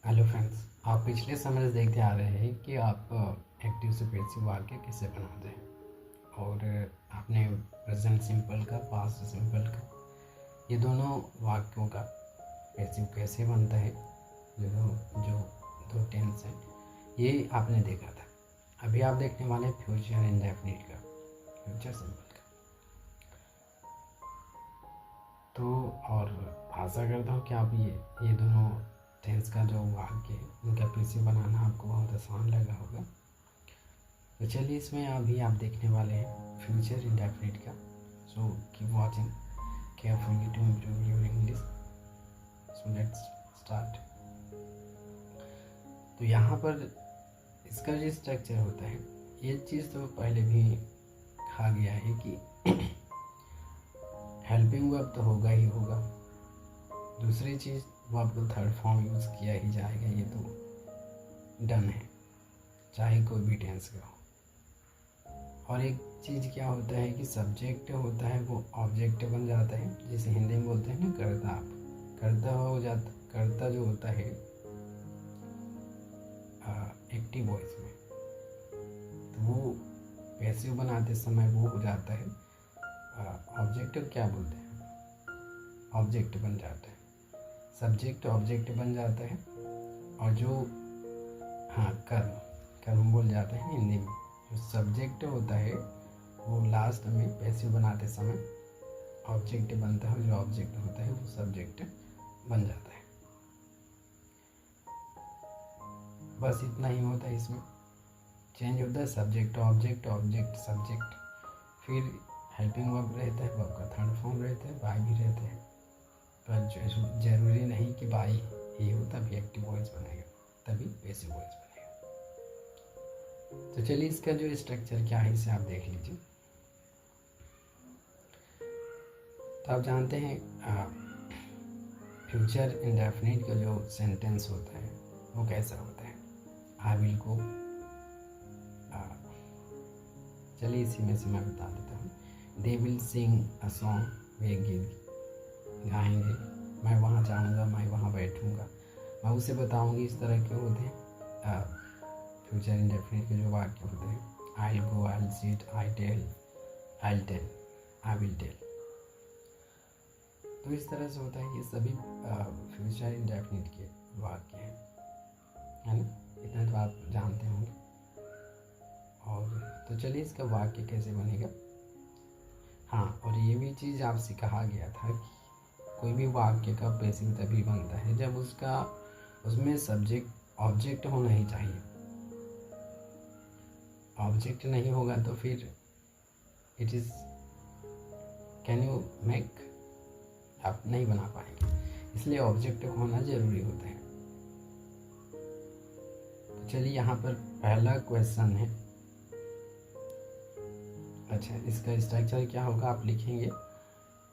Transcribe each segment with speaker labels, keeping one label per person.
Speaker 1: Hello friends, आप पिछले समय से देखते आ रहे हैं कि आप एक्टिव से पैसिव वाक्य कैसे बनाते हैं और आपने प्रेजेंट सिंपल का पास्ट सिंपल का ये दोनों वाक्यों का पैसिव कैसे बनता है। जो दो टेंस हैं ये आपने देखा था। अभी आप देखने वाले हैं फ्यूचर इंडेफिनिट का, फ्यूचर सिंपल का। तो और आशा करता हूँ कि आप ये दोनों टेंस का जो वाक्य है उनका पैसिव बनाना आपको बहुत आसान लगा होगा। तो चलिए इसमें अभी आप देखने वाले हैं फ्यूचर इंडेफिनिट का। So keep watching carefully to improve your English. So let's start. तो यहाँ पर इसका जो स्ट्रक्चर होता है, ये चीज़ तो पहले भी कहा गया है कि हेल्पिंग वर्ब तो होगा ही होगा। दूसरी चीज़ वर्ब को थर्ड फॉर्म यूज़ किया ही जाएगा, ये तो डन है, चाहे कोई भी टेंस का हो। और एक चीज़ क्या होता है कि सब्जेक्ट होता है वो ऑब्जेक्ट बन जाता है, जिसे हिंदी में बोलते हैं ना कर्ता। आप कर्ता हो जाता, कर्ता जो होता है एक्टिव वॉइस में, तो वो पैसिव बनाते समय वो हो जाता है ऑब्जेक्ट। क्या बोलते हैं, ऑब्जेक्ट बन जाता है। सब्जेक्ट ऑब्जेक्ट बन जाता है और जो कर्म बोल जाते हैं हिंदी में। जो सब्जेक्ट होता है वो लास्ट में पैसिव बनाते समय ऑब्जेक्ट बनता है, जो ऑब्जेक्ट होता है वो सब्जेक्ट बन जाता है। बस इतना ही होता है, इसमें चेंज होता है सब्जेक्ट ऑब्जेक्ट, ऑब्जेक्ट सब्जेक्ट, फिर हेल्पिंग वर्ब रहता है, वर्ब का थर्ड फॉर्म रहता है, बाय भी रहते हैं। पर जरूरी नहीं कि बाई ही हो तभी एक्टिव वॉइस बनेगा, तभी पैसिव वॉइस बनेगा। तो चलिए इसका जो स्ट्रक्चर क्या है इसे आप देख लीजिए। तो आप जानते हैं फ्यूचर इंडेफिनिट का जो सेंटेंस होता है वो कैसा होता है। आई विल गो, चलिए इसी में से मैं बता देता हूँ। They will sing a song, वे गीत गाएंगे। मैं वहाँ जाऊँगा, मैं वहाँ बैठूँगा, मैं उसे बताऊँगी। इस तरह के होते हैं फ्यूचर इंडेफिनिट के जो वाक्य होते हैं। I will go, I will sit, I tell, I will tell, I will tell. तो इस तरह से होता है। ये सभी फ्यूचर इंडेफिनिट के वाक्य हैं, है ना। इतना तो आप जानते होंगे। और तो चलिए इसका वाक्य कैसे बनेगा। और ये भी चीज़ आपसे कहा गया था कि कोई भी वाक्य का पैसिव तभी बनता है जब उसमें सब्जेक्ट ऑब्जेक्ट होना ही चाहिए। ऑब्जेक्ट नहीं होगा तो फिर it is can you make, आप नहीं बना पाएंगे। इसलिए ऑब्जेक्ट होना जरूरी होता है। तो चलिए यहाँ पर पहला क्वेश्चन है। अच्छा, इसका स्ट्रक्चर क्या होगा, आप लिखेंगे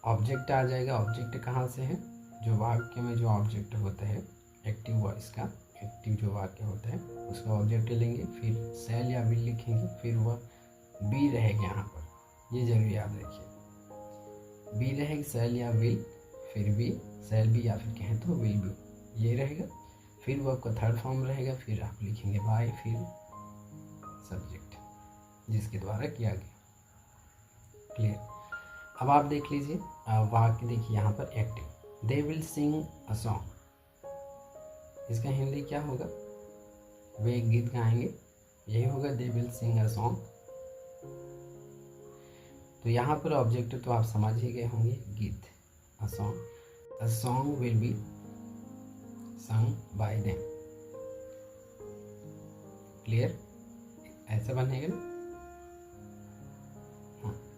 Speaker 1: ऑब्जेक्ट आ जाएगा। ऑब्जेक्ट कहाँ से है, जो वाक्य में जो ऑब्जेक्ट होता है एक्टिव वॉइस का, एक्टिव जो वाक्य होता है उसका ऑब्जेक्ट लेंगे, फिर सेल या विल लिखेंगे, फिर वह बी रहेगा यहाँ पर, ये जरूर याद रखिए। बी रहेगी सेल या विल, फिर बी, सेल बी या फिर कहें तो विल बी, ये रहेगा। फिर वह का थर्ड फॉर्म रहेगा, फिर आप लिखेंगे बाय, फिर सब्जेक्ट जिसके द्वारा किया गया। क्लियर। अब आप देख लीजिए वाक्य, देखिए यहाँ पर active. They will sing a song, इसका हिंदी क्या होगा, वे एक गीत गाएंगे, यही होगा। They will sing a song. तो यहाँ पर ऑब्जेक्ट तो आप समझ ही गए होंगे, गीत, a song. A song will be sung by them. Clear, ऐसा बनेगा ना,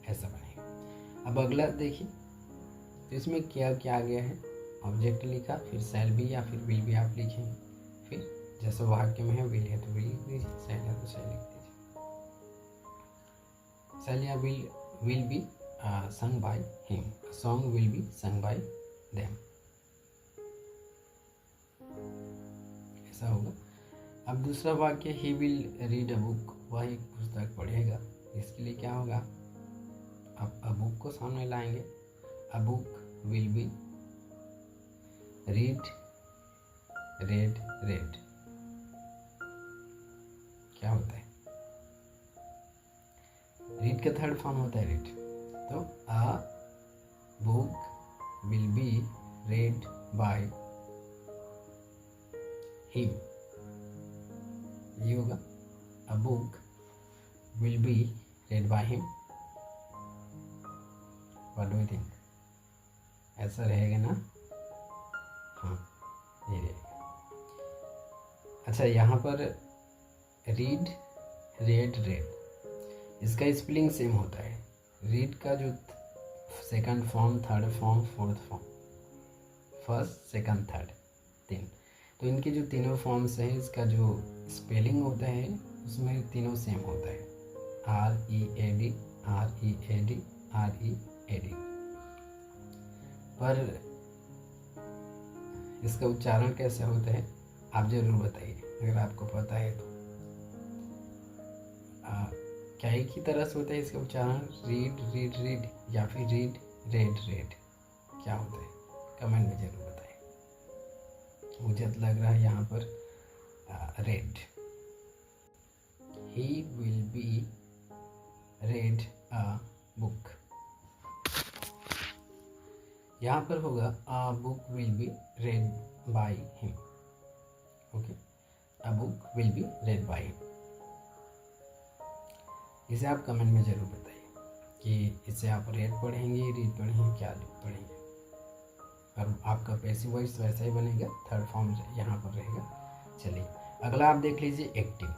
Speaker 1: ऐसा बनेगा। अब अगला देखिए, तो इसमें क्या क्या गया है, ऑब्जेक्ट लिखा, फिर सेल बी या फिर विल बी आप लिखेंगे, फिर जैसे वाक्य में है विल है तो विल लिख दीजिए, सेल है तो सेल लिख दीजिए। सेल या will be sung by him, song will be sung by them, ऐसा होगा। अब दूसरा वाक्य, he will read a book, वह एक पुस्तक पढ़ेगा। इसके लिए क्या होगा, अब अ बुक को सामने लाएंगे। A book will be read red red क्या होता है? रीड का थर्ड फॉर्म होता है रीड। तो a book will be read by him, ये होगा a book will be read by him। what do you think? ऐसा रहेगा ना? हाँ, ये रहेगा। अच्छा, यहाँ पर रीड रेड रेड इसका स्पेलिंग सेम होता है। रीड का जो second form, third form, fourth form, first second third, तीन, तो इनके जो तीनों फॉर्म्स हैं इसका जो स्पेलिंग होता है उसमें तीनों सेम होता है। READ READ READ, पर इसका उच्चारण कैसे होता है आप जरूर बताइए अगर आपको पता है तो। क्या एक ही तरह से होता है इसका उच्चारण? रीड रीड रीड या फिर रीड रेड रेड, क्या होता है? कमेंट में जरूर बताएं। मुझे तो लग रहा है यहाँ पर red. He will be red a book, यहाँ पर होगा a book will be red by him. Okay, a book will be red by him. इसे आप कमेंट में जरूर बताइए कि इसे आप रेड पढ़ेंगे, रीड पढ़ेंगे, क्या पढ़ेंगे। और आपका पैसिव वॉइस वैसा ही बनेगा, थर्ड फॉर्म यहाँ पर रहेगा। चलिए अगला आप देख लीजिए एक्टिव।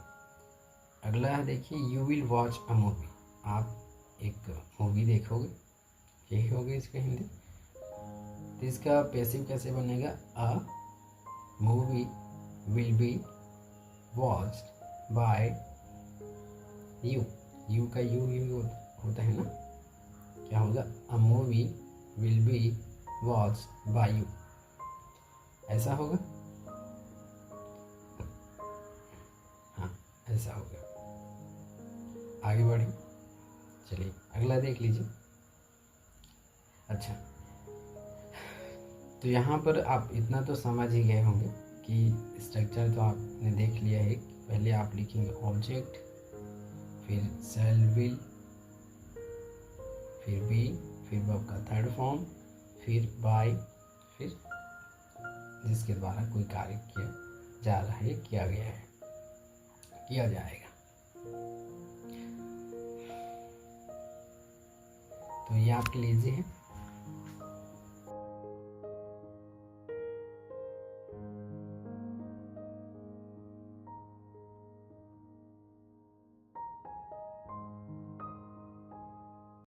Speaker 1: अगला है देखिए, you will watch a movie, आप एक मूवी देखोगे, यही होगा इसका हिंदी। तो इसका पैसिव कैसे बनेगा? A movie will be watched bye you. You का यू होता है ना, क्या होगा? A movie will be watched bye you, ऐसा होगा। हाँ, ऐसा होगा। आगे बढ़े, चलिए अगला देख लीजिए। अच्छा, तो यहाँ पर आप इतना तो समझ ही गए होंगे कि स्ट्रक्चर तो आपने देख लिया है। पहले आप लिखेंगे ऑब्जेक्ट, फिर शैल विल, फिर बी, फिर वर्ब का थर्ड फॉर्म, फिर बाय, फिर जिसके द्वारा कोई कार्य किया जा रहा है, किया गया है, किया जाएगा। तो ये आपके लिए इजी है।